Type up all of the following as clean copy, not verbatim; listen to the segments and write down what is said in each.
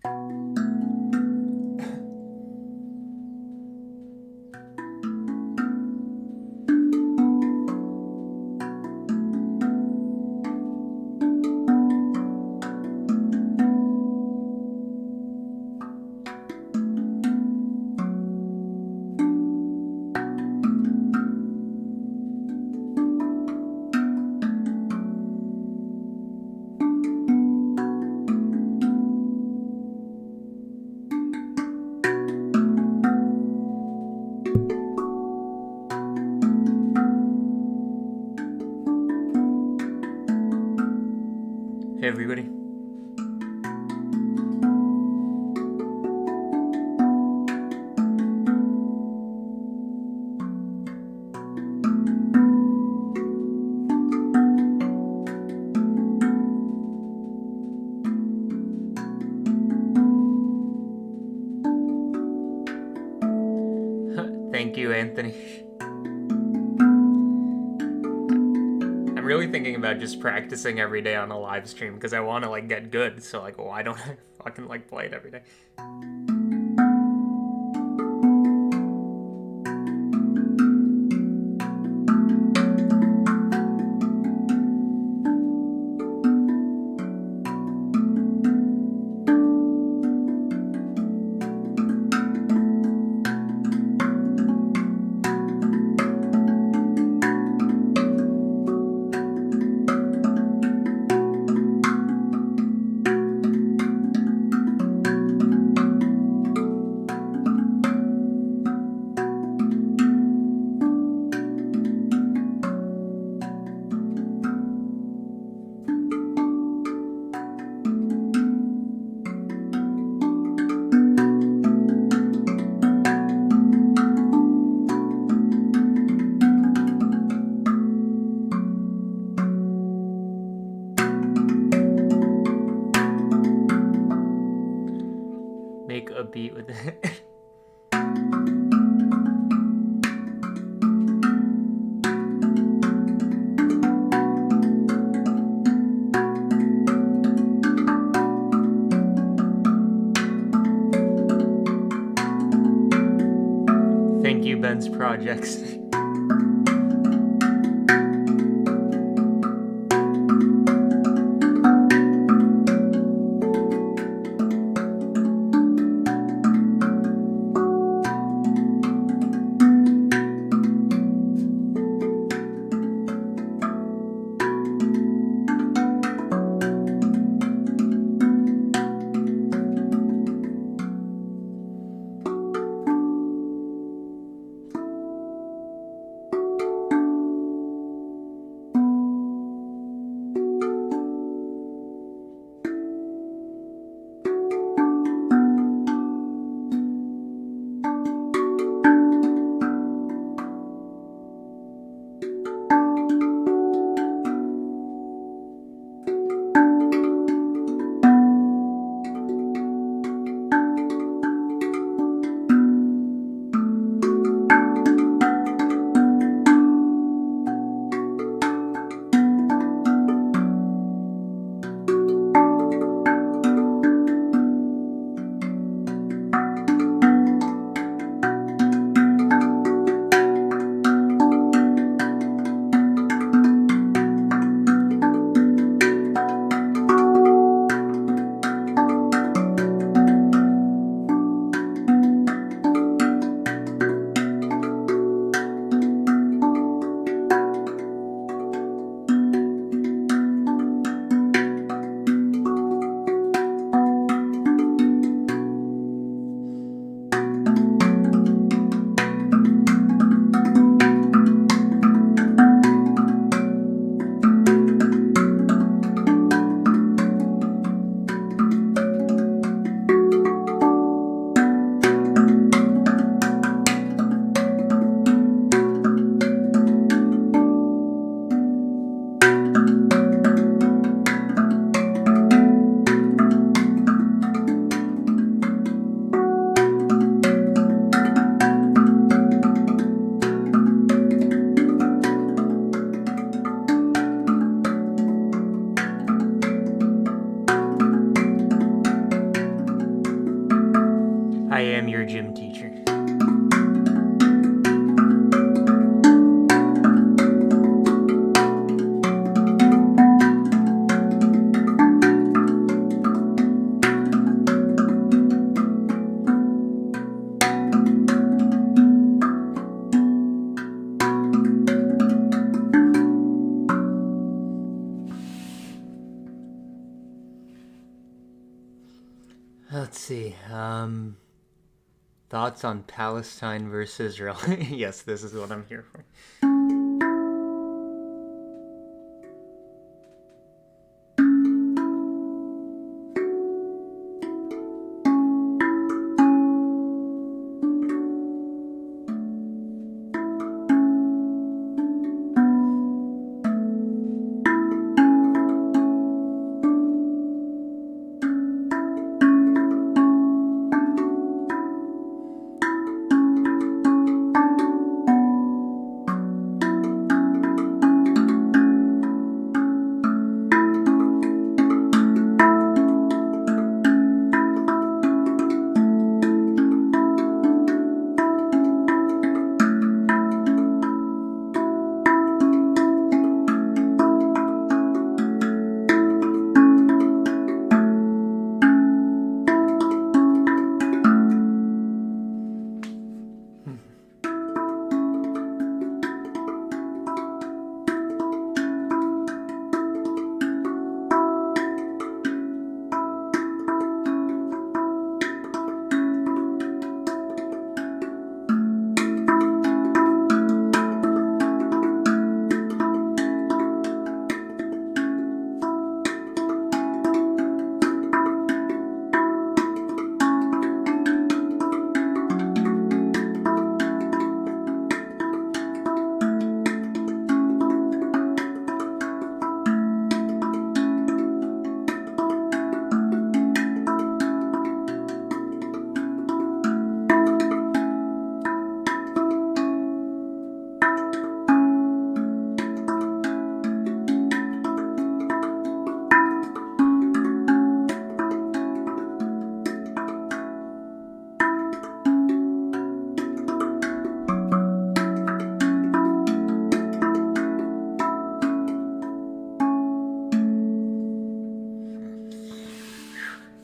Hey everybody. Thank you, Anthony. I'm really thinking about just practicing every day on a live stream because I want to like get good. So like, why don't I fucking like play it every day? Make a beat with it. Thank you, Ben's Projects. am your gym teacher. Let's see. Thoughts on Palestine versus Israel? Yes, this is what I'm here for.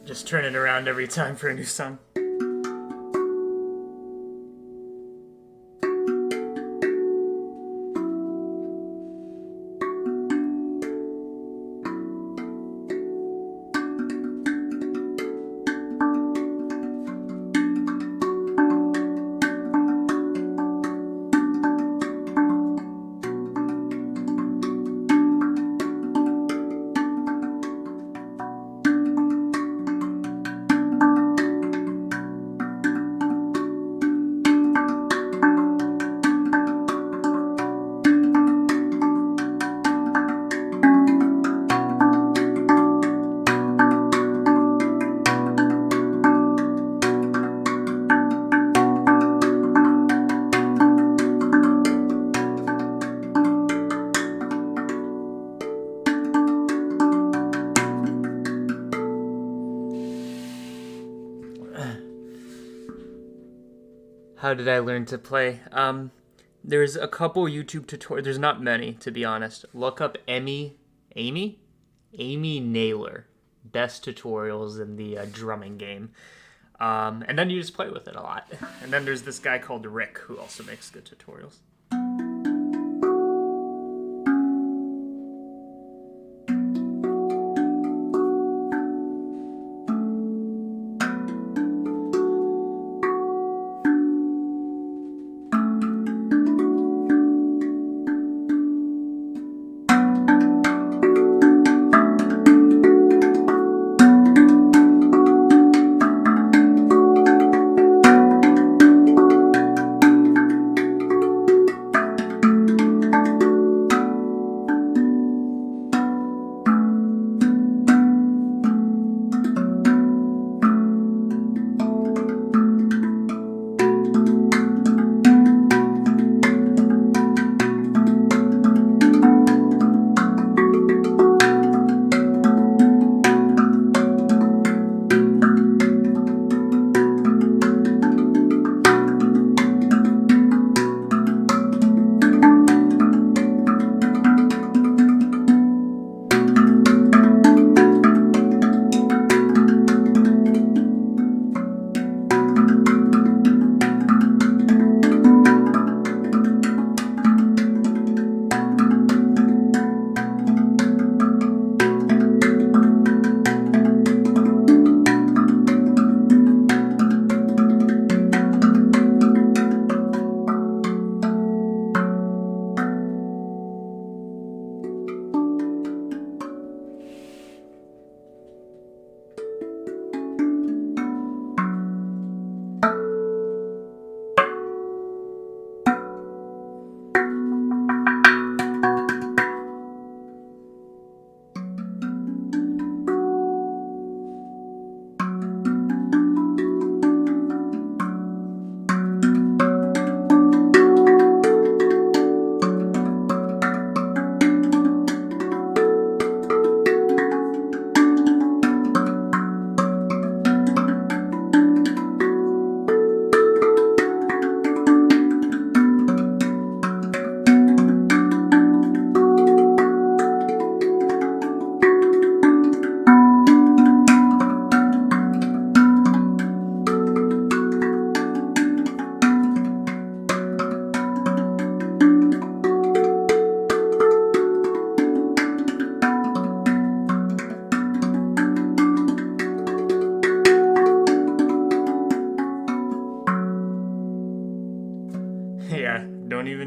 Just turn it around every time for a new song. How did I learn to play? There's a couple YouTube tutorials. There's not many, to be honest. Look up Amy Naylor. Best tutorials in the drumming game. And then you just play with it a lot. And then there's this guy called Rick who also makes good tutorials.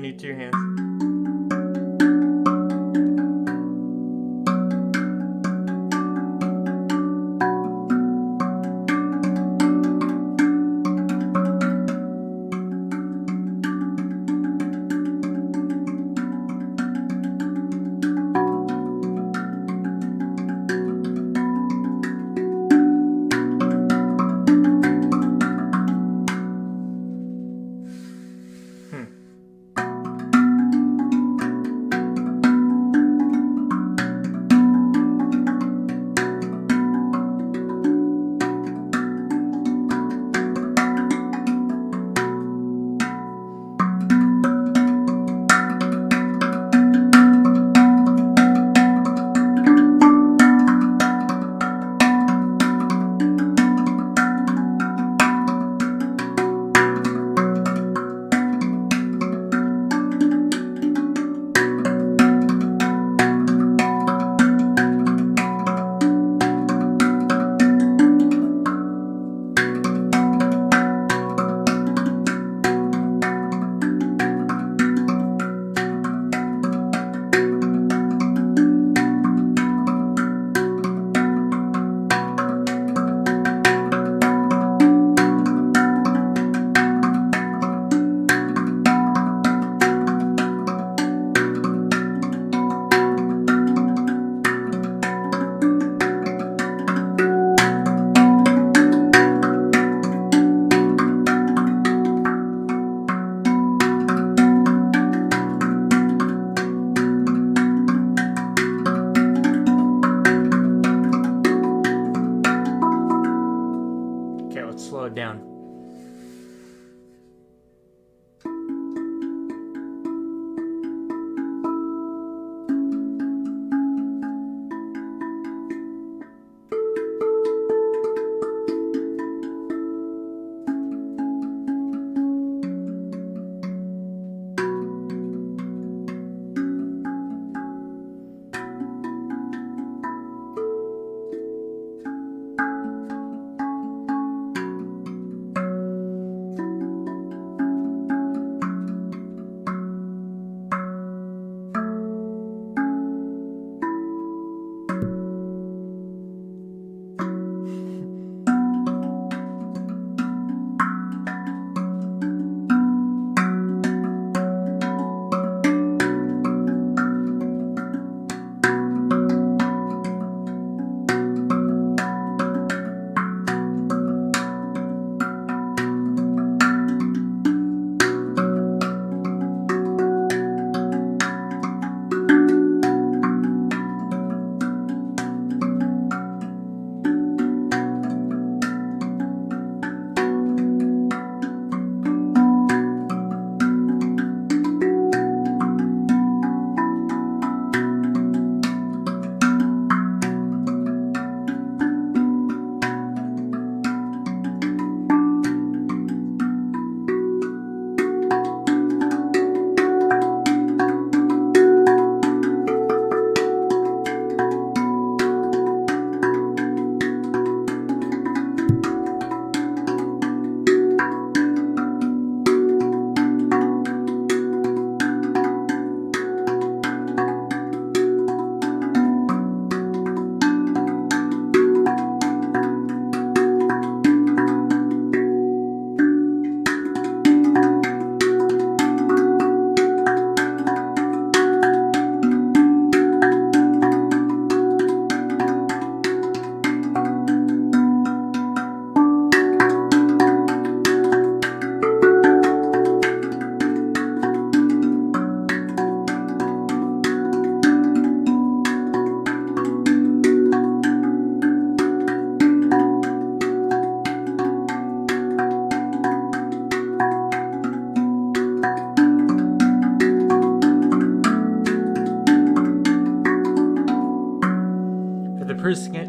knee to your hands. Slow it down.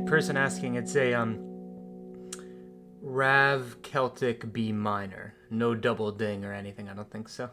Person asking, it's a Rav Celtic B minor. No double ding or anything, I don't think so.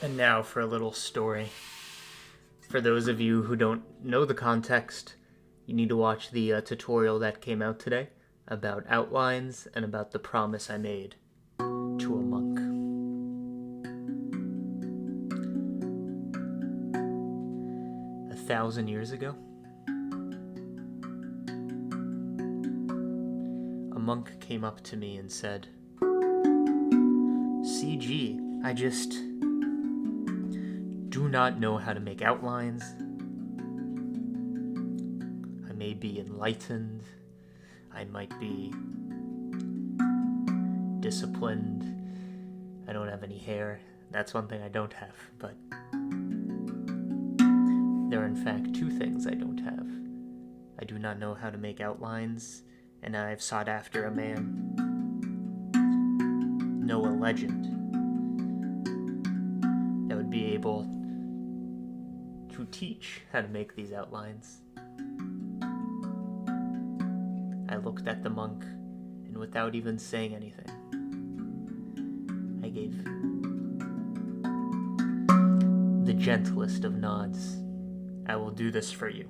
And now for a little story. For those of you who don't know the context, you need to watch the tutorial that came out today about outlines and about the promise I made to a monk. A 1,000 years ago, a monk came up to me and said, "CG, I just do not know how to make outlines. I may be enlightened. I might be disciplined. I don't have any hair. That's one thing I don't have, but there are in fact two things I don't have. I do not know how to make outlines, and I've sought after a man, no, a legend, that would be able to teach how to make these outlines." I looked at the monk, and without even saying anything, I gave the gentlest of nods. "I will do this for you,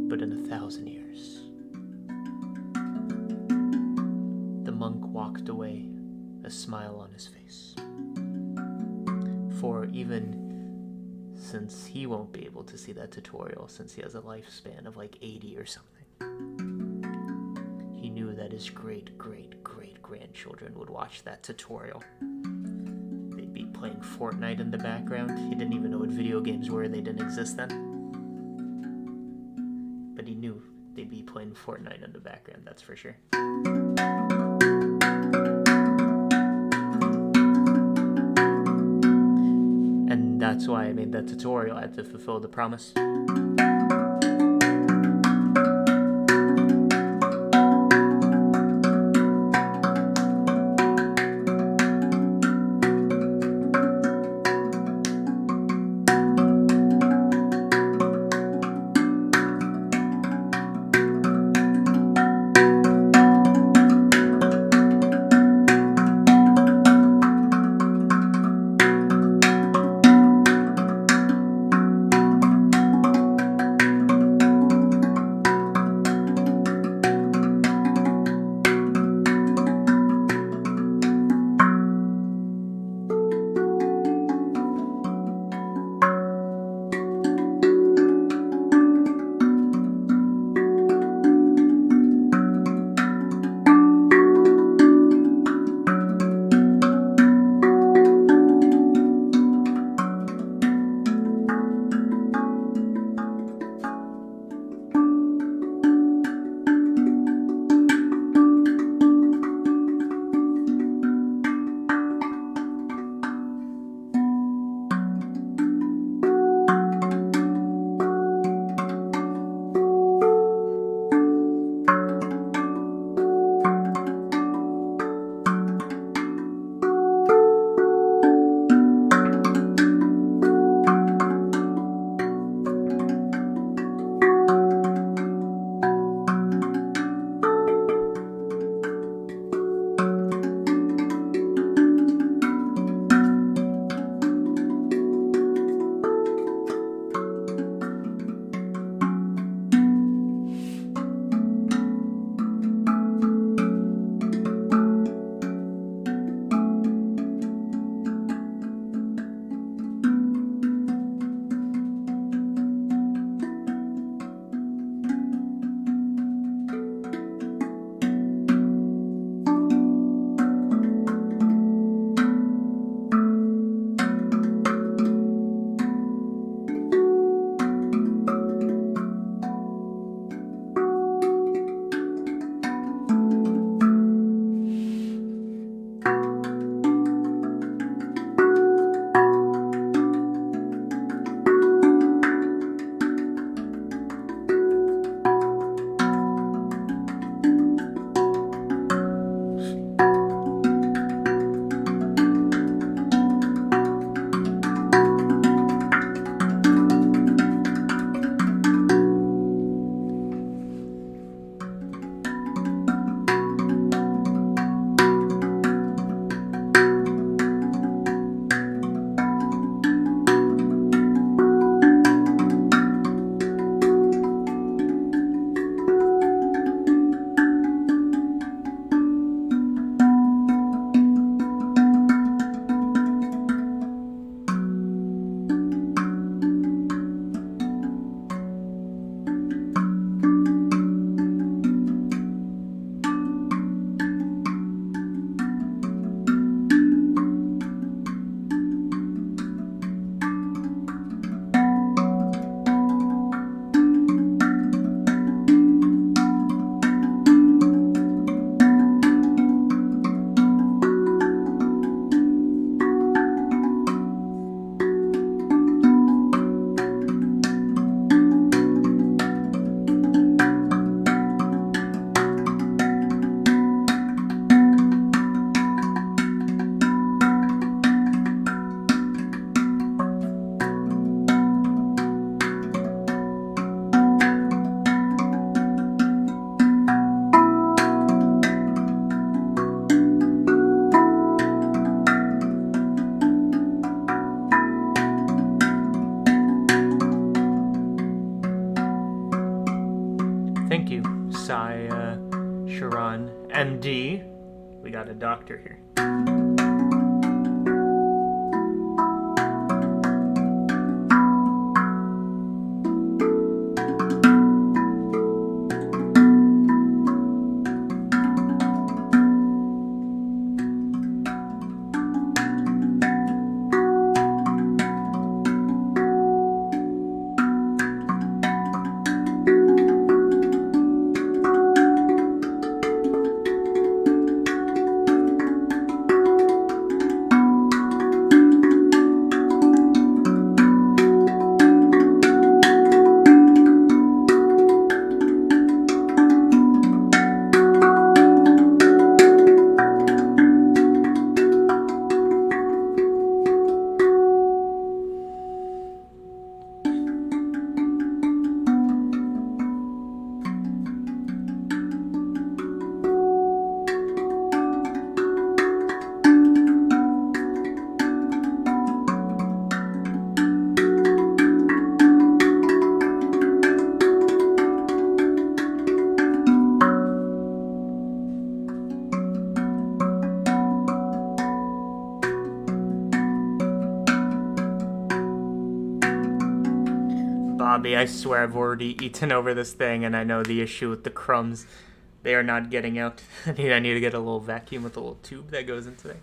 but in 1,000 years." The monk walked away, a smile on his face. For even since he won't be able to see that tutorial, since he has a lifespan of like 80 or something, he knew that his great-great-great-grandchildren would watch that tutorial. They'd be playing Fortnite in the background. He didn't even know what video games were. They didn't exist then. But he knew they'd be playing Fortnite in the background, that's for sure. That's why I made that tutorial. I had to fulfill the promise. Sharon, MD. We got a doctor here. Bobby, I swear I've already eaten over this thing, and I know the issue with the crumbs. They are not getting out. I need to get a little vacuum with a little tube that goes into there.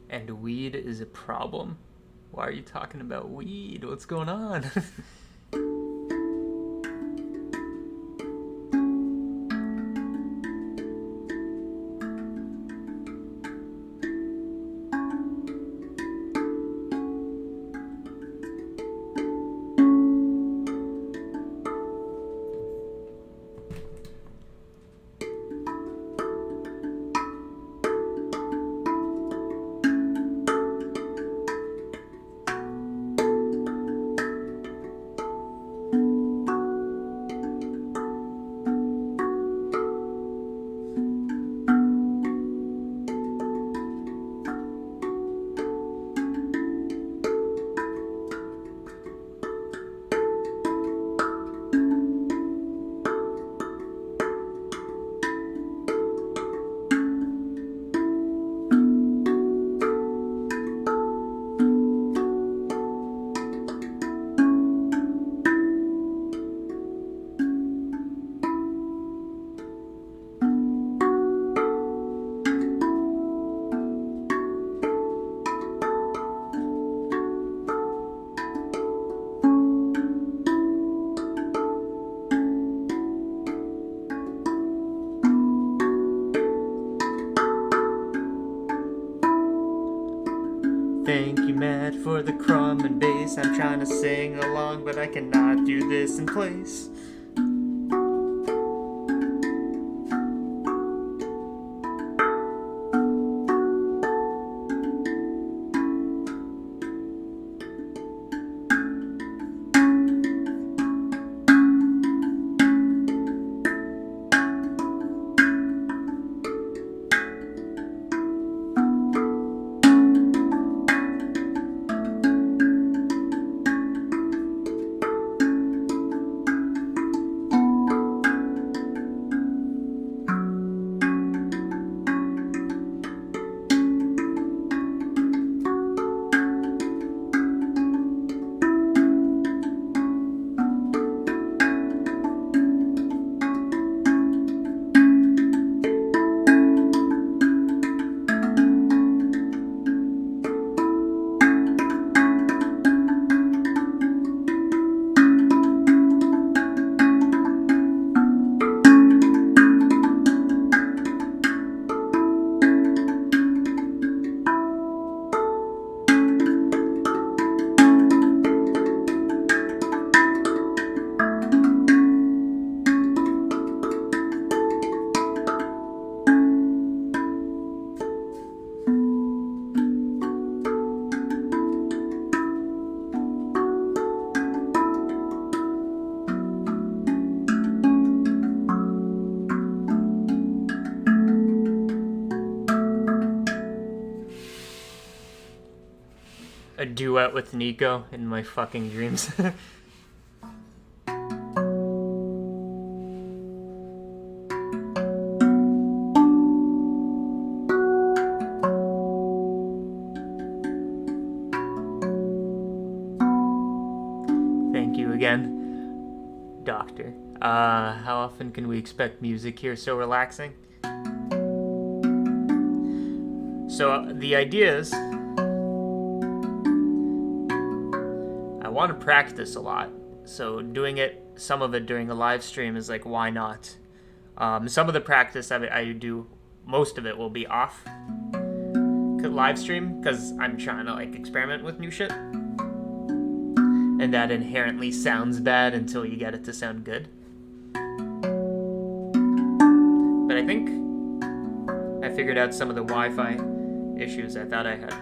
And weed is a problem? Why are you talking about weed? What's going on? Thank you, Matt, for the crumb and bass. I'm trying to sing along, but I cannot do this in place. duet with Nico in my fucking dreams. Thank you again, Doctor. How often can we expect music here so relaxing? So the idea is, I want to practice a lot. So doing some of it during a live stream is like, why not? Some of the practice I do, most of it will be off live stream because I'm trying to like experiment with new shit. And that inherently sounds bad until you get it to sound good. But I think I figured out some of the Wi-Fi issues I thought I had.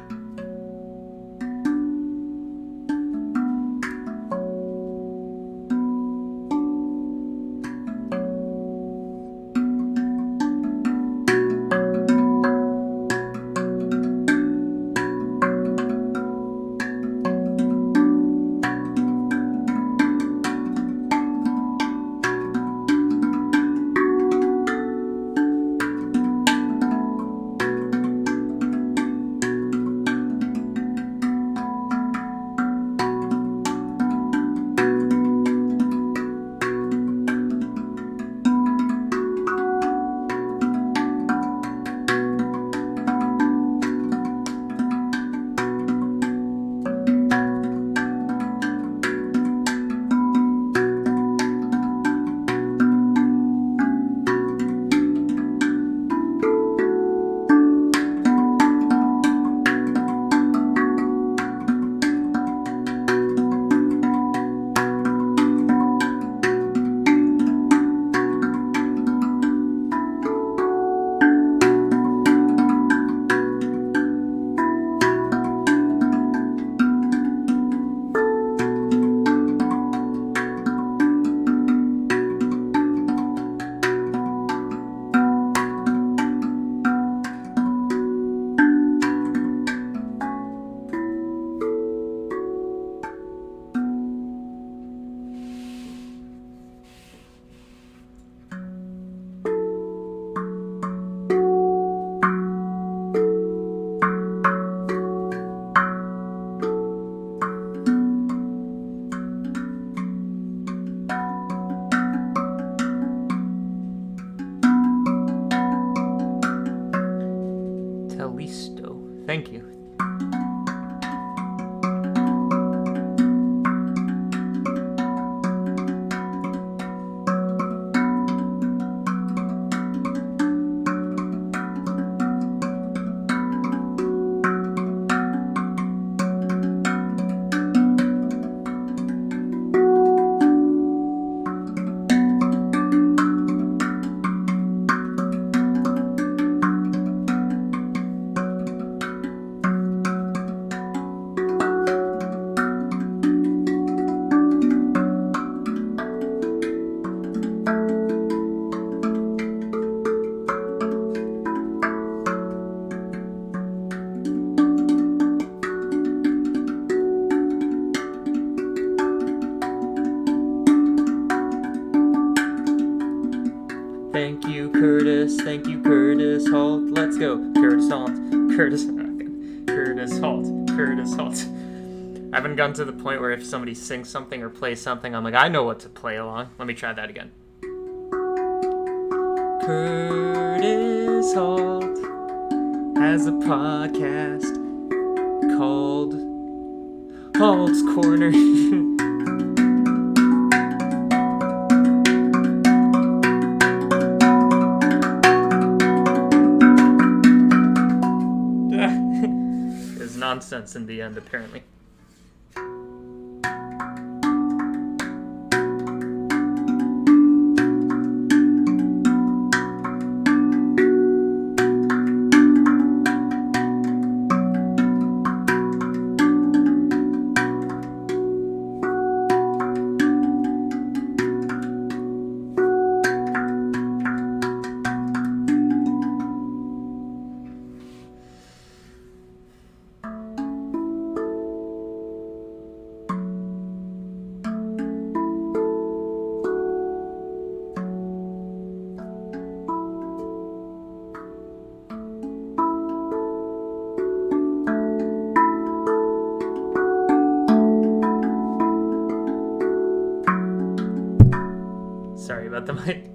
Thank you. Thank you, Curtis. Thank you, Curtis Holt. Let's go. Curtis Holt. Curtis Holt. Curtis Holt. I haven't gotten to the point where if somebody sings something or plays something, I'm like, I know what to play along. Let me try that again. Curtis Holt has a podcast called Holt's Corner. Nonsense in the end, apparently. about the mic.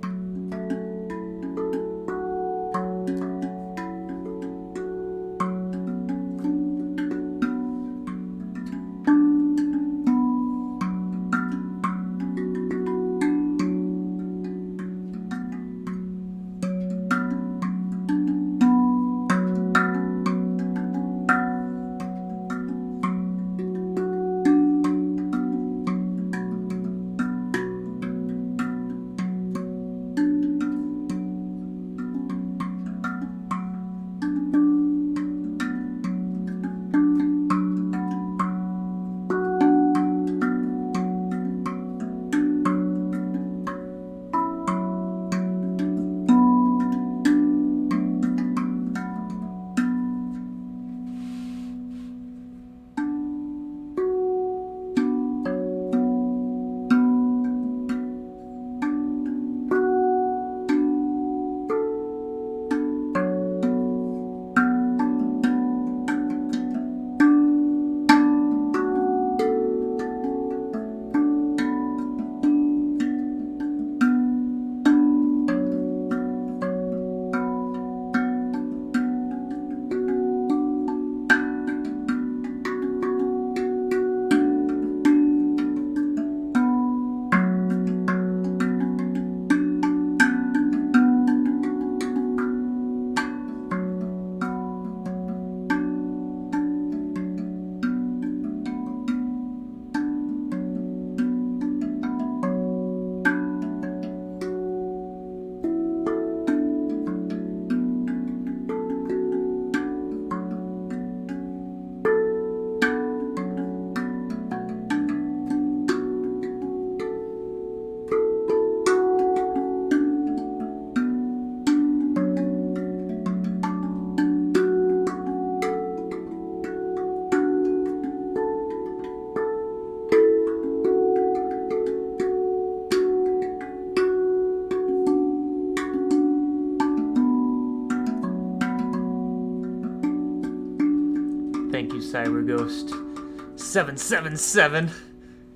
Thank you, CyberGhost777.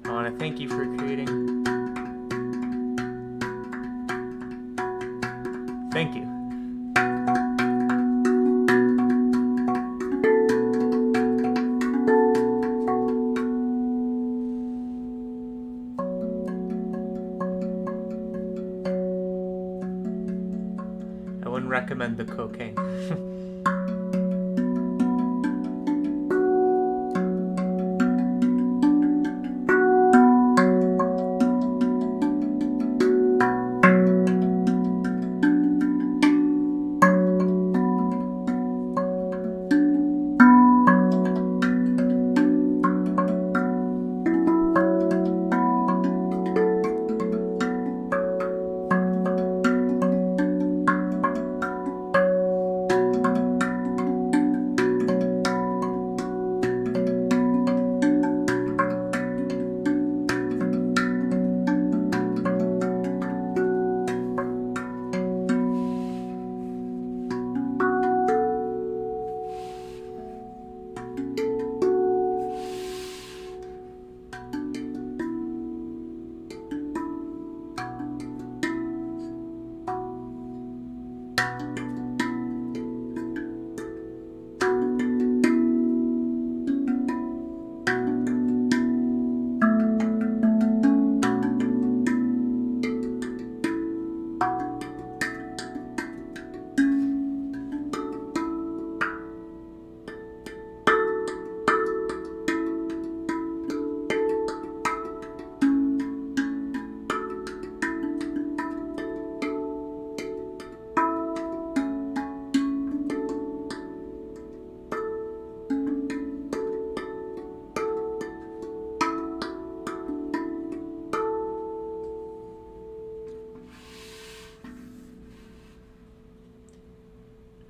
I want to thank you for creating. Thank you. I wouldn't recommend the cocaine.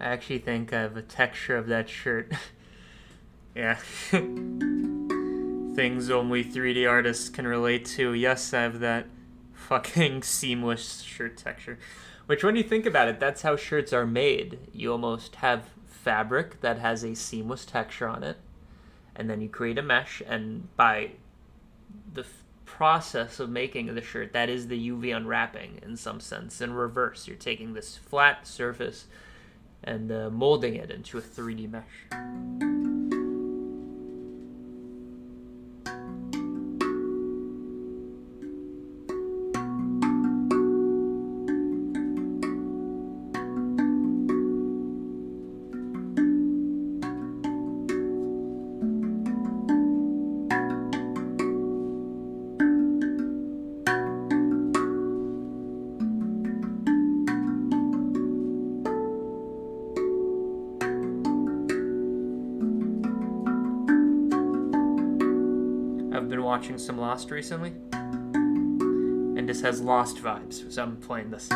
I actually think I have a texture of that shirt. Yeah. Things only 3D artists can relate to. Yes, I have that fucking seamless shirt texture. Which, when you think about it, that's how shirts are made. You almost have fabric that has a seamless texture on it, and then you create a mesh, and by the process of making the shirt, that is the UV unwrapping in some sense. In reverse, you're taking this flat surface and molding it into a 3D mesh. I've been watching some Lost recently, and this has Lost vibes, so I'm playing this.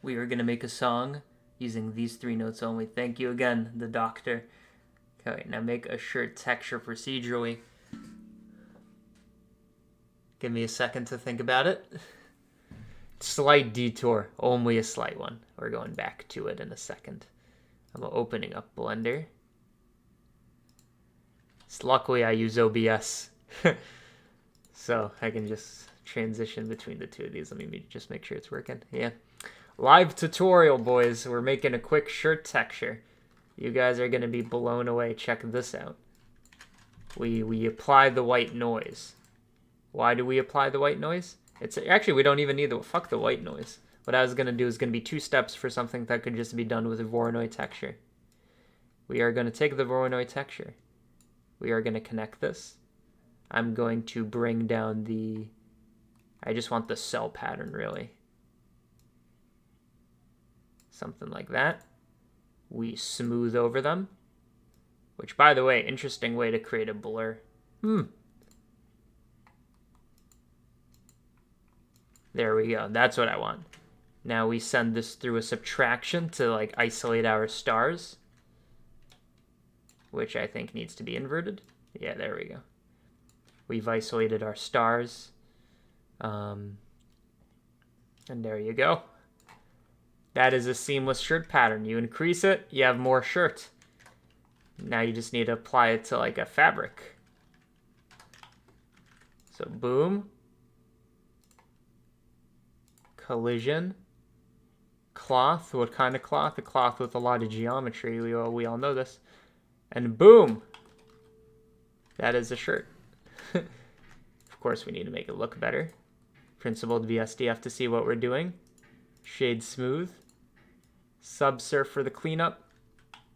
We are going to make a song using these 3 notes only. Thank you again, the doctor. Okay, now make a shirt texture procedurally. Give me a second to think about it. Slight detour, only a slight one. We're going back to it in a second. I'm opening up Blender. Luckily I use OBS. So I can just transition between the two of these. Let me just make sure it's working. Yeah. Live tutorial, boys. We're making a quick shirt texture. You guys are going to be blown away. Check this out. We apply the white noise. Why do we apply the white noise? It's actually, we don't even need fuck the white noise. What I was going to do is going to be 2 steps for something that could just be done with a Voronoi texture. We are going to take the Voronoi texture. We are going to connect this. I'm going to bring down the... I just want the cell pattern, really. Something like that. We smooth over them. Which, by the way, interesting way to create a blur. There we go. That's what I want. Now we send this through a subtraction to like isolate our stars. Which I think needs to be inverted. Yeah, there we go. We've isolated our stars. And there you go. That is a seamless shirt pattern. You increase it, you have more shirt. Now you just need to apply it to like a fabric. So boom, collision, cloth. What kind of cloth? A cloth with a lot of geometry. We all know this. And boom, that is a shirt. Of course, we need to make it look better. Principled VSDF to see what we're doing. Shade smooth. Subsurf for the cleanup.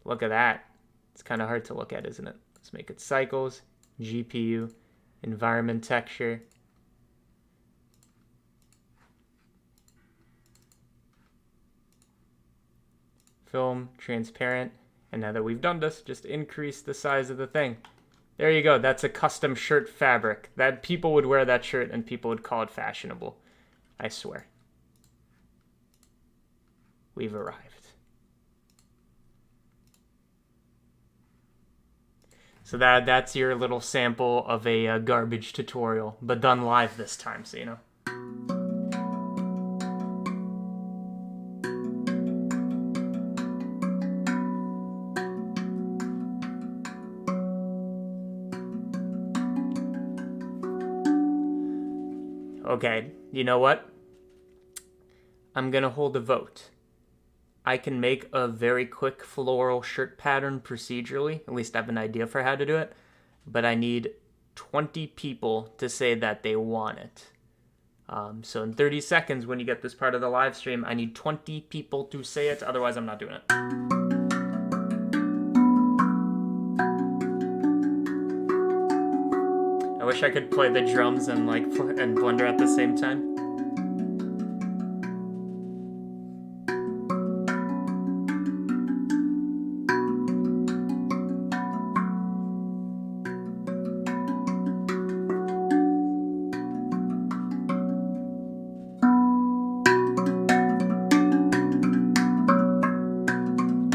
Look at that. It's kind of hard to look at, isn't it? Let's make it cycles, GPU, environment texture. Film, transparent. And now that we've done this, just increase the size of the thing. There you go. That's a custom shirt fabric. That people would wear that shirt and people would call it fashionable. I swear. We've arrived. So that's your little sample of a garbage tutorial, but done live this time, so you know. Okay, you know what? I'm gonna hold a vote. I can make a very quick floral shirt pattern procedurally, at least I have an idea for how to do it, but I need 20 people to say that they want it. So in 30 seconds, when you get this part of the live stream, I need 20 people to say it, otherwise I'm not doing it. I wish I could play the drums and Blender at the same time.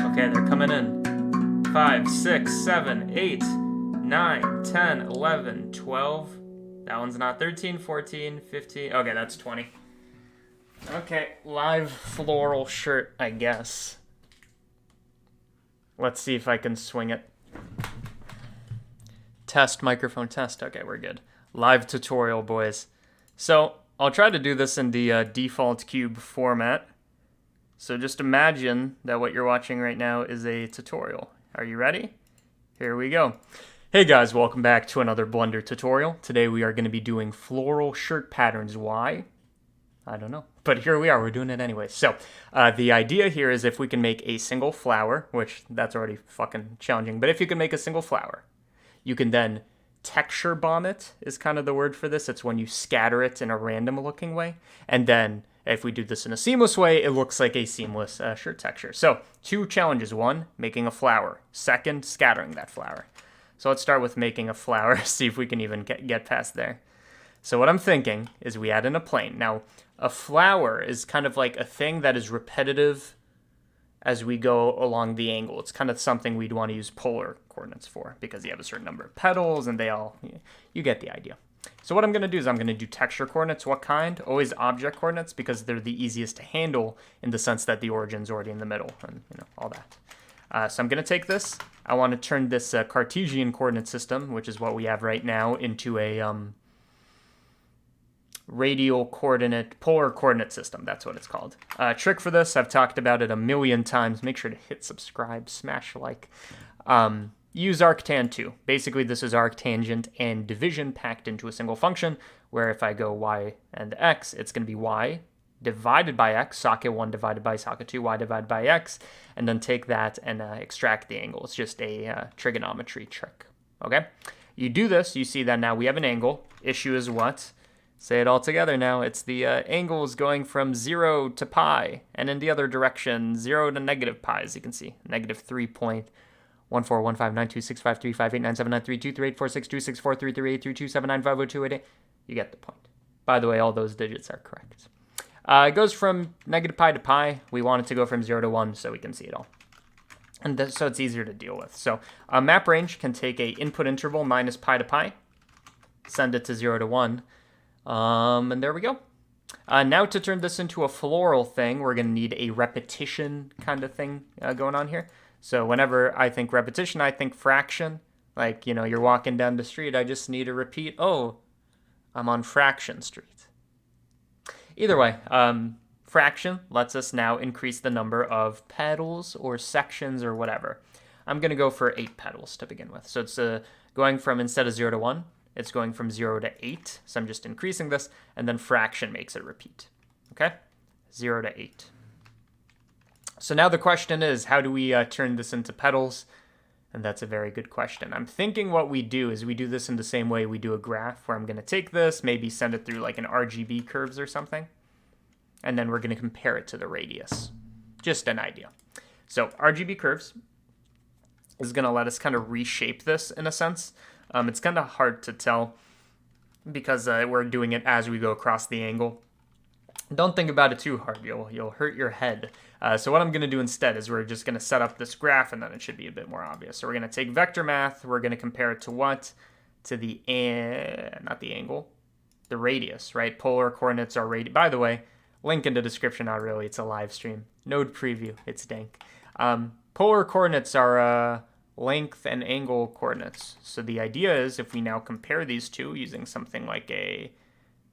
Okay, they're coming in. 5, 6, 7, 8, 9, 10, 11, 12. That one's not 13, 14, 15. Okay, that's 20. Okay, live floral shirt, I guess. Let's see if I can swing it. Test, microphone test. Okay, we're good. Live tutorial, boys. So, I'll try to do this in the default cube format. So just imagine that what you're watching right now is a tutorial. Are you ready? Here we go. Hey guys, welcome back to another Blender tutorial. Today we are going to be doing floral shirt patterns. Why? I don't know. But here we are, we're doing it anyway. So, the idea here is if we can make a single flower, which that's already fucking challenging, but if you can make a single flower, you can then texture bomb it, is kind of the word for this. It's when you scatter it in a random looking way. And then if we do this in a seamless way, it looks like a seamless shirt texture. So, 2 challenges. 1, making a flower. 2, scattering that flower. So let's start with making a flower, see if we can even get past there. So what I'm thinking is we add in a plane. Now, a flower is kind of like a thing that is repetitive as we go along the angle. It's kind of something we'd want to use polar coordinates for because you have a certain number of petals and you get the idea. So what I'm going to do is I'm going to do texture coordinates. What kind? Always object coordinates because they're the easiest to handle in the sense that the origin's already in the middle and all that. So I'm going to take this. I want to turn this Cartesian coordinate system, which is what we have right now, into a radial coordinate, polar coordinate system. That's what it's called. Trick for this, I've talked about it a million times. Make sure to hit subscribe, smash like. Use arctan 2. Basically, this is arctangent and division packed into a single function, where if I go y and x, it's going to be y divided by x, socket 1 divided by socket 2, y divided by x, and then take that and extract the angle. It's just a trigonometry trick, okay? You do this, you see that now we have an angle. Issue is what? Say it all together now. It's the angles going from 0 to pi, and in the other direction, 0 to negative pi, as you can see. Negative 3.1415926535879322384626433832795028. You get the point. By the way, all those digits are correct. It goes from negative pi to pi. We want it to go from 0 to 1 so we can see it all. And so it's easier to deal with. So a map range can take a input interval minus pi to pi, send it to 0 to 1, and there we go. Now to turn this into a floral thing, we're going to need a repetition kind of thing going on here. So whenever I think repetition, I think fraction. Like, you know, you're walking down the street, I just need to repeat, oh, I'm on Fraction Street. Either way, fraction lets us now increase the number of petals or sections or whatever. I'm going to go for 8 petals to begin with. So it's going from, instead of 0 to 1, it's going from 0 to 8. So I'm just increasing this, and then fraction makes it repeat. Okay? 0 to 8. So now the question is, how do we turn this into petals? And that's a very good question. I'm thinking what we do is we do this in the same way we do a graph, where I'm going to take this, maybe send it through like an RGB curves or something, and then we're going to compare it to the radius. Just an idea. So RGB curves is going to let us kind of reshape this in a sense. It's kind of hard to tell because we're doing it as we go across the angle. Don't think about it too hard. You'll hurt your head. So what I'm going to do instead is we're just going to set up this graph, and then it should be a bit more obvious. So we're going to take vector math. We're going to compare it to what? To the, not the angle, the radius, right? Polar coordinates are radius. By the way, link in the description, not really. It's a live stream. Node preview. It's dank. Polar coordinates are length and angle coordinates. So the idea is if we now compare these two using something like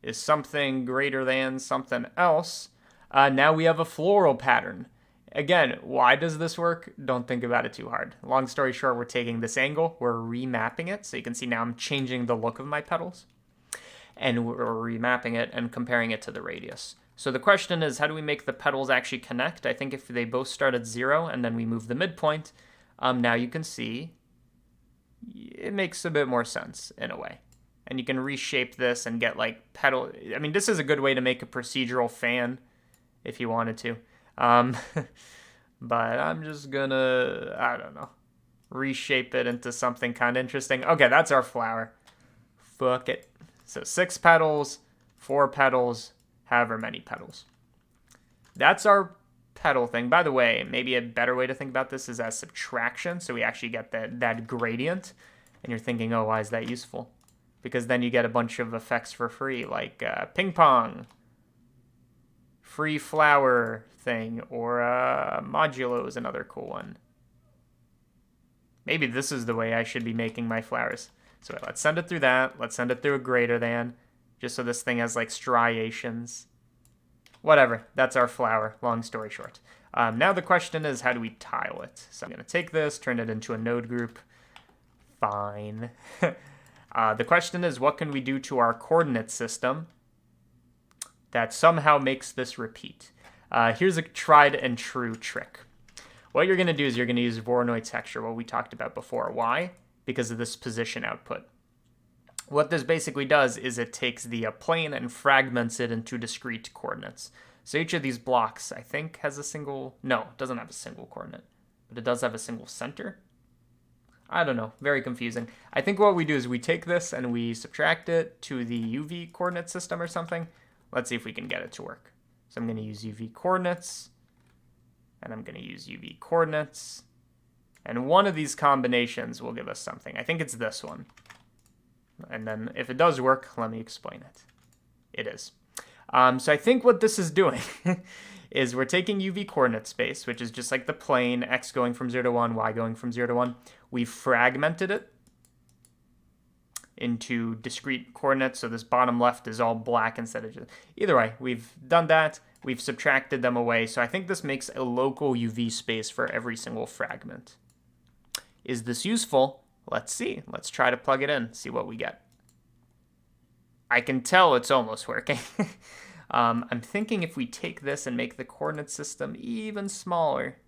is something greater than something else, now we have a floral pattern. Again, why does this work? Don't think about it too hard. Long story short, we're taking this angle, we're remapping it. So you can see now I'm changing the look of my petals. And we're remapping it and comparing it to the radius. So the question is, how do we make the petals actually connect? I think if they both start at 0 and then we move the midpoint, now you can see it makes a bit more sense in a way. And you can reshape this and get like petal. I mean, this is a good way to make a procedural fan if you wanted to. But I'm just gonna, I don't know, reshape it into something kind of interesting. Okay, that's our flower. Fuck it. So 6 petals, 4 petals, however many petals. That's our petal thing. By the way, maybe a better way to think about this is as subtraction. So we actually get that gradient. And you're thinking, oh, why is that useful? Because then you get a bunch of effects for free, like ping pong, free flower thing, or modulo is another cool one. Maybe this is the way I should be making my flowers. So let's send it through that. Let's send it through a greater than, just so this thing has like striations. Whatever, that's our flower, long story short. Now the question is, how do we tile it? So I'm going to take this, turn it into a node group. Fine. The question is, what can we do to our coordinate system that somehow makes this repeat? Here's a tried and true trick. What you're going to do is you're going to use Voronoi texture, what we talked about before. Why? Because of this position output. What this basically does is it takes the plane and fragments it into discrete coordinates. So each of these blocks, I think, has a single... No, it doesn't have a single coordinate, but it does have a single center. I don't know, very confusing. I think what we do is we take this and we subtract it to the UV coordinate system or something. Let's see if we can get it to work. So I'm going to use UV coordinates, and I'm going to use UV coordinates, and one of these combinations will give us something. I think it's this one. And then if it does work, let me explain it. It is. So I think what this is doing is we're taking UV coordinate space, which is just like the plane, x going from 0 to 1, y going from 0 to 1. We've fragmented it into discrete coordinates, so this bottom left is all black instead of just... Either way, we've done that. We've subtracted them away, so I think this makes a local UV space for every single fragment. Is this useful? Let's see. Let's try to plug it in, see what we get. I can tell it's almost working. I'm thinking if we take this and make the coordinate system even smaller.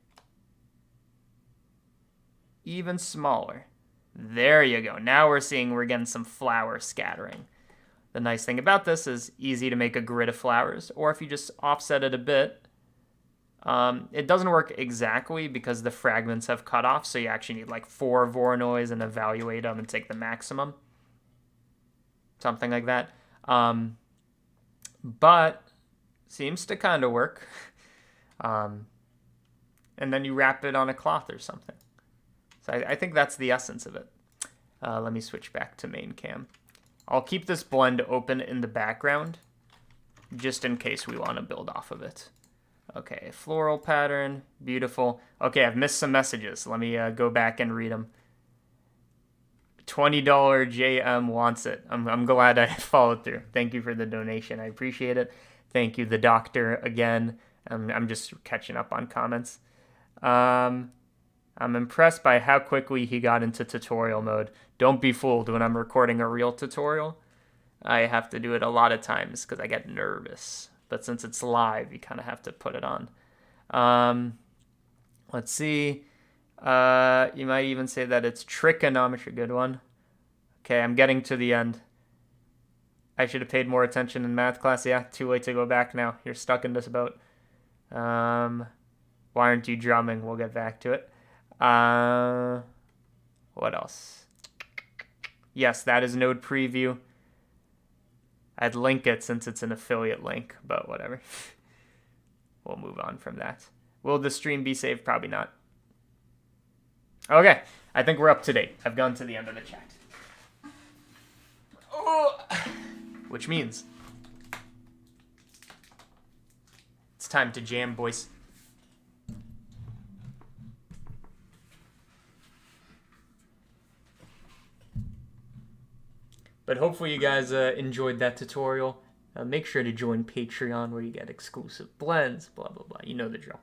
Even smaller. There you go. Now we're seeing we're getting some flower scattering. The nice thing about this is easy to make a grid of flowers, or if you just offset it a bit, it doesn't work exactly because the fragments have cut off, so you actually need like 4 Voronois and evaluate them and take the maximum. Something like that. But seems to kind of work. And then you wrap it on a cloth or something. So I think that's the essence of it. Let me switch back to main cam. I'll keep this blend open in the background just in case we want to build off of it. Okay, floral pattern, beautiful. Okay, I've missed some messages. Let me go back and read them. $20 JM wants it. I'm glad I followed through. Thank you for the donation. I appreciate it. Thank you, the doctor, again. I'm just catching up on comments. I'm impressed by how quickly he got into tutorial mode. Don't be fooled when I'm recording a real tutorial. I have to do it a lot of times because I get nervous. But since it's live, you kind of have to put it on. Let's see. You might even say that it's trigonometry. Good one. Okay, I'm getting to the end. I should have paid more attention in math class. Yeah, too late to go back now. You're stuck in this boat. Why aren't you drumming? We'll get back to it. What else? Yes, that is Node Preview. I'd link it since it's an affiliate link, but whatever. We'll move on from that. Will the stream be saved? Probably not. Okay, I think we're up to date. I've gone to the end of the chat. Oh, which means it's time to jam, boys. But hopefully you guys enjoyed that tutorial. Make sure to join Patreon where you get exclusive blends, blah, blah, blah. You know the drill.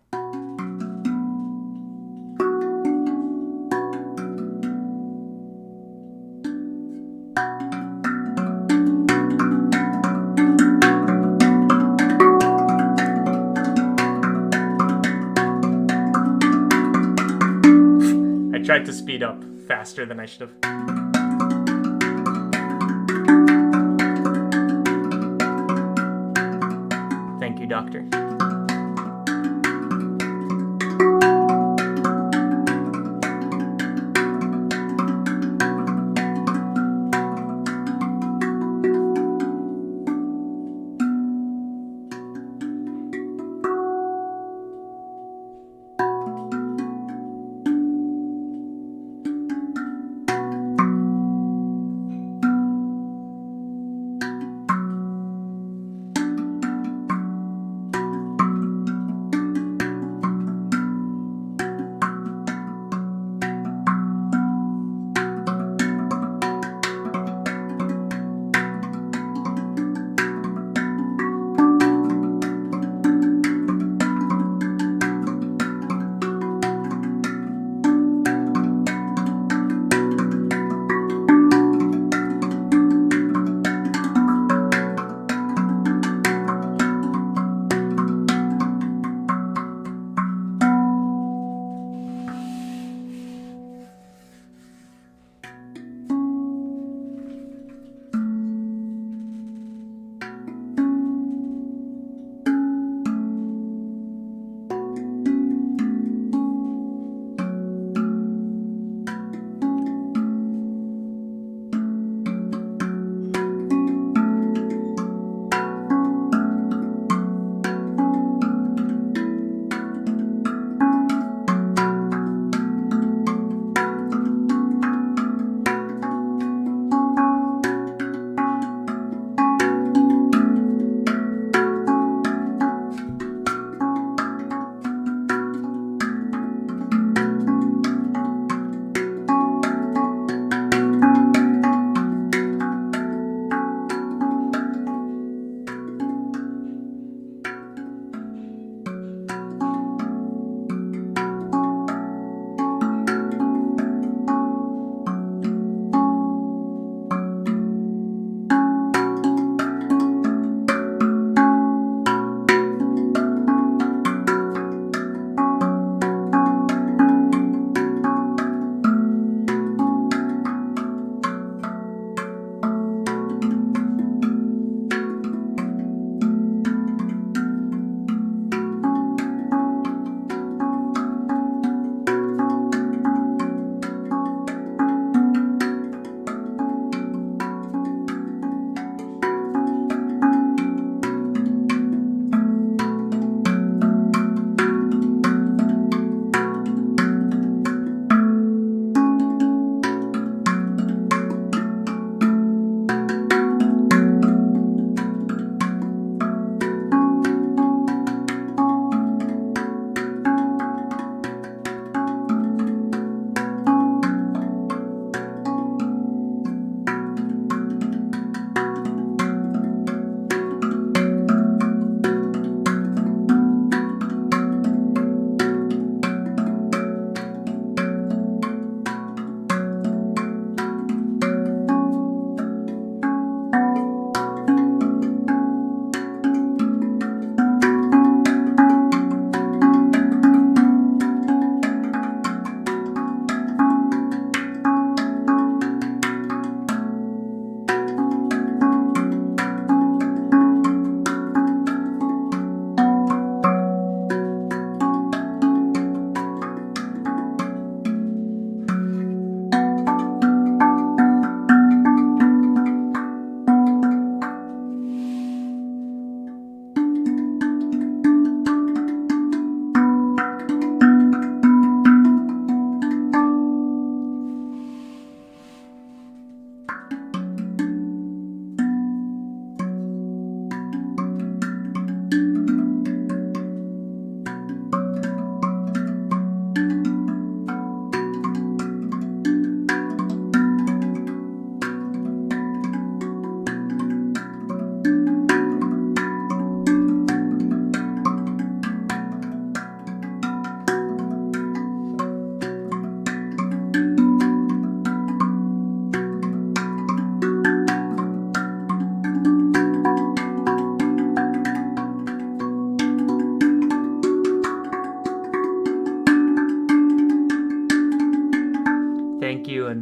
I tried to speed up faster than I should have. Thank you, Doctor.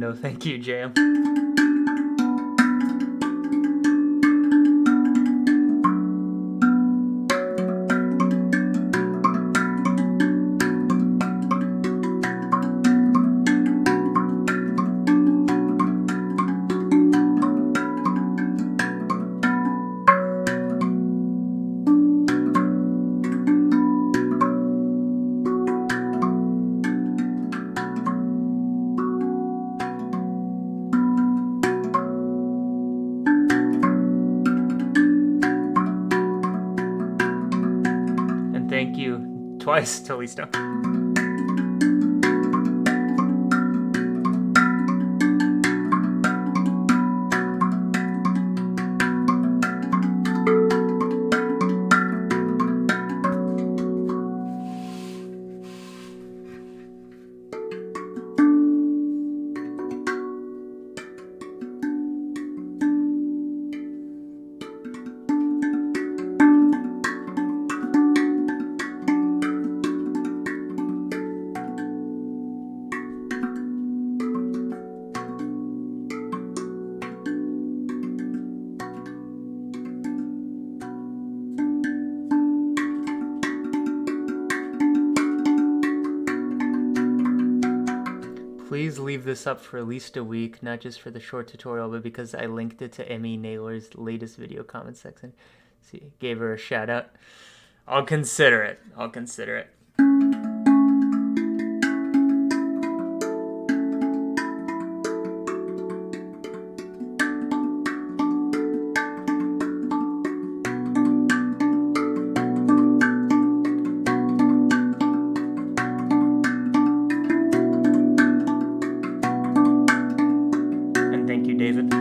No, thank you, Jam. Thank you twice, Talista. Please leave this up for at least a week, not just for the short tutorial, but because I linked it to Emmy Naylor's latest video comment section. See, gave her a shout out. I'll consider it. I'll consider it. David.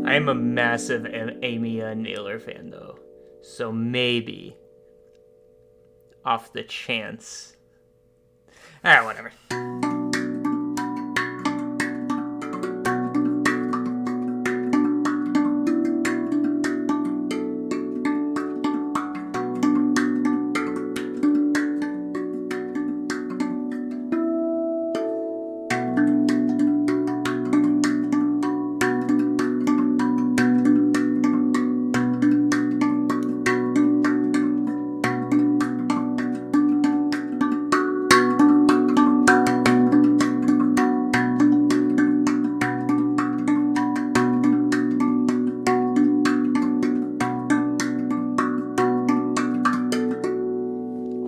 I'm a massive Amy Naylor fan though, so maybe off the chance. Whatever.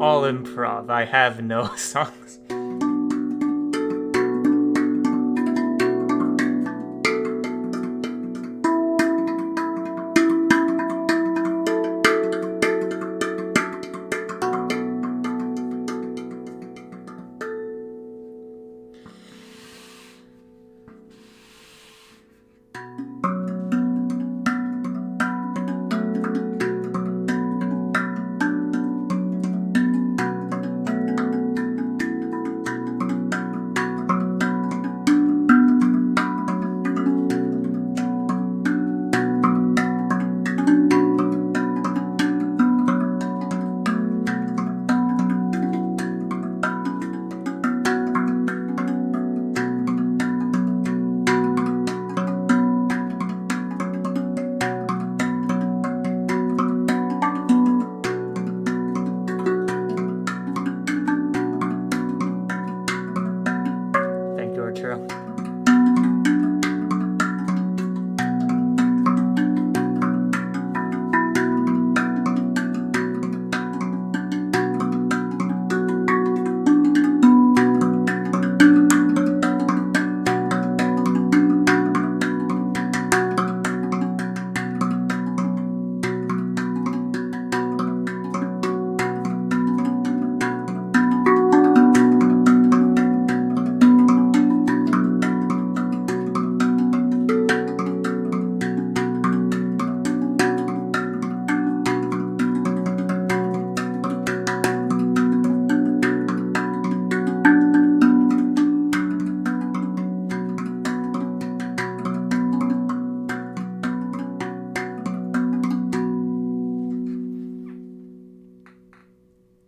All improv. I have no songs.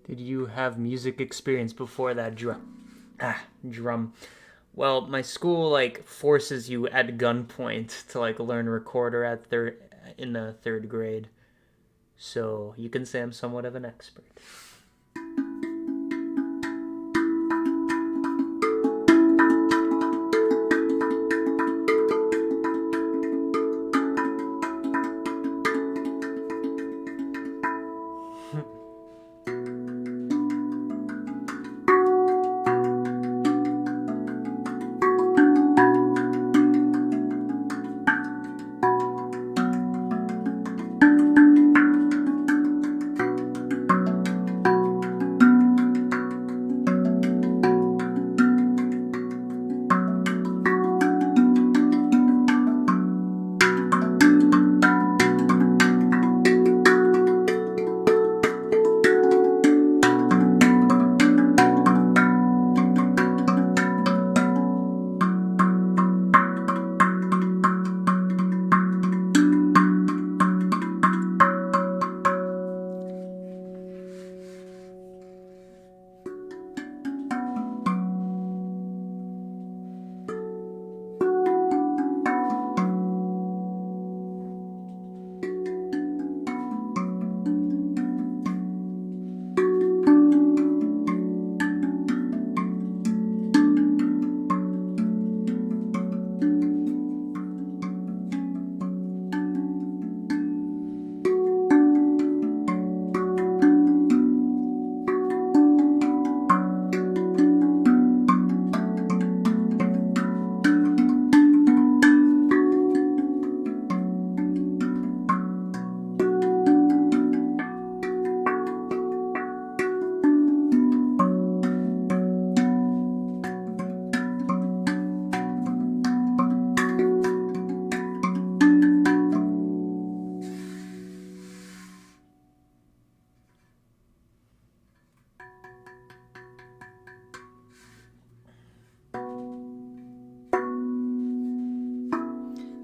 Did you have music experience before that drum? Well, my school like forces you at gunpoint to like learn recorder in the 3rd grade. So you can say I'm somewhat of an expert.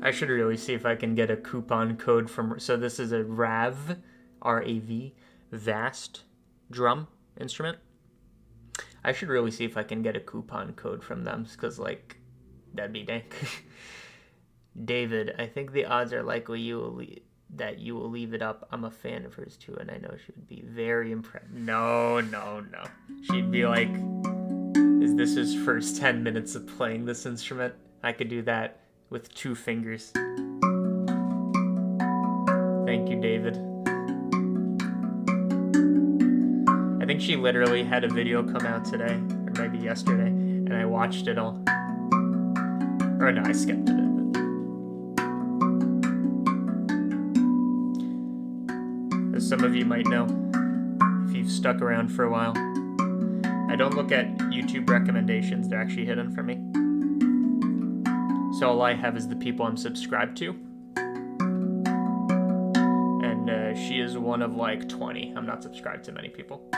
I should really see if I can get a coupon code from... So this is a RAV, R-A-V, Vast drum instrument. I should really see if I can get a coupon code from them, because, like, that'd be dank. David, I think the odds are likely that you will leave it up. I'm a fan of hers, too, and I know she would be very impressed. No. She'd be like, is this his first 10 minutes of playing this instrument? I could do that with 2 fingers. Thank you, David. I think she literally had a video come out today, or maybe yesterday, and I watched it all. Or no, I skipped it. As some of you might know, if you've stuck around for a while, I don't look at YouTube recommendations, they're actually hidden for me. So all I have is the people I'm subscribed to. And she is one of like 20. I'm not subscribed to many people.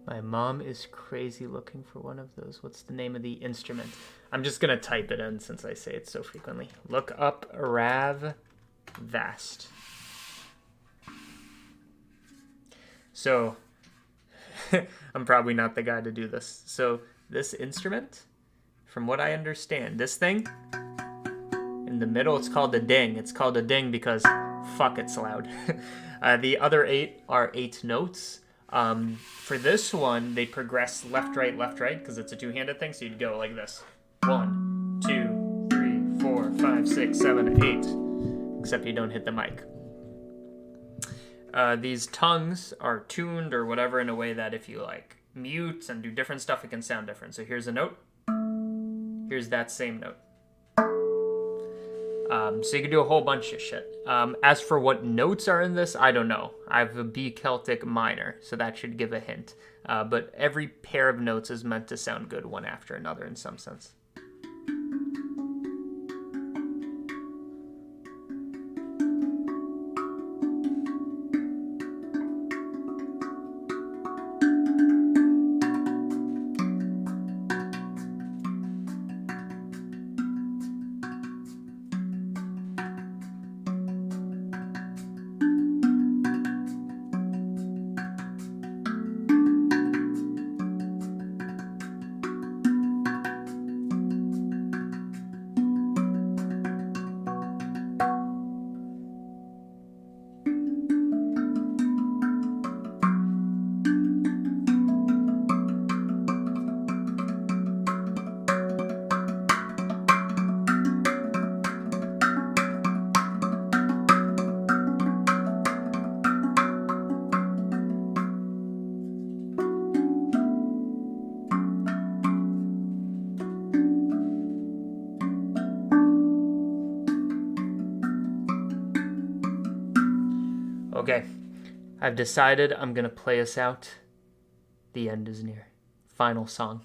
My mom is crazy looking for one of those. What's the name of the instrument? I'm just going to type it in since I say it so frequently. Look up RAV Vast. So, I'm probably not the guy to do this. So this instrument, from what I understand, this thing in the middle, it's called a ding. It's called a ding because fuck, it's loud. The other 8 are 8 notes. For this one, they progress left, right, because it's a two-handed thing, so you'd go like this. 1, 2, 3, 4, 5, 6, 7, 8. Except you don't hit the mic. These tongues are tuned or whatever in a way that if you like mute and do different stuff, it can sound different. So here's a note. Here's that same note. So you can do a whole bunch of shit. As for what notes are in this, I don't know. I have a B Celtic minor, so that should give a hint. But every pair of notes is meant to sound good one after another in some sense. Okay, I've decided I'm gonna play us out. The end is near. Final song.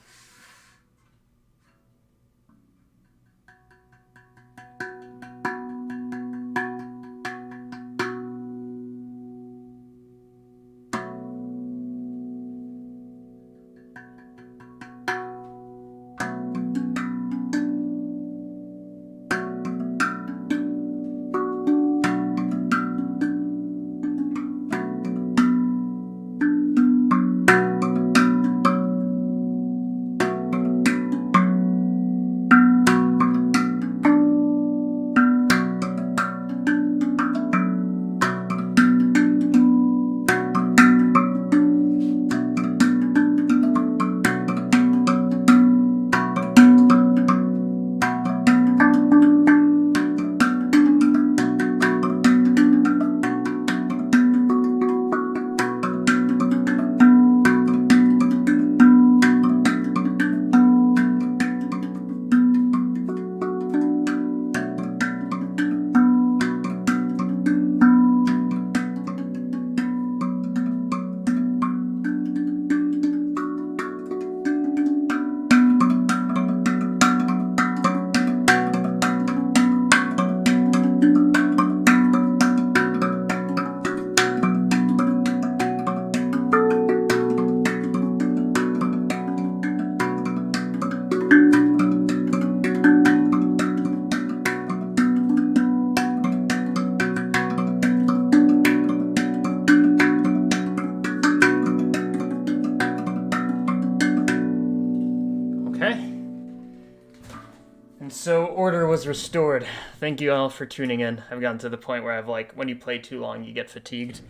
So order was restored. Thank you all for tuning in. I've gotten to the point where I've when you play too long, you get fatigued.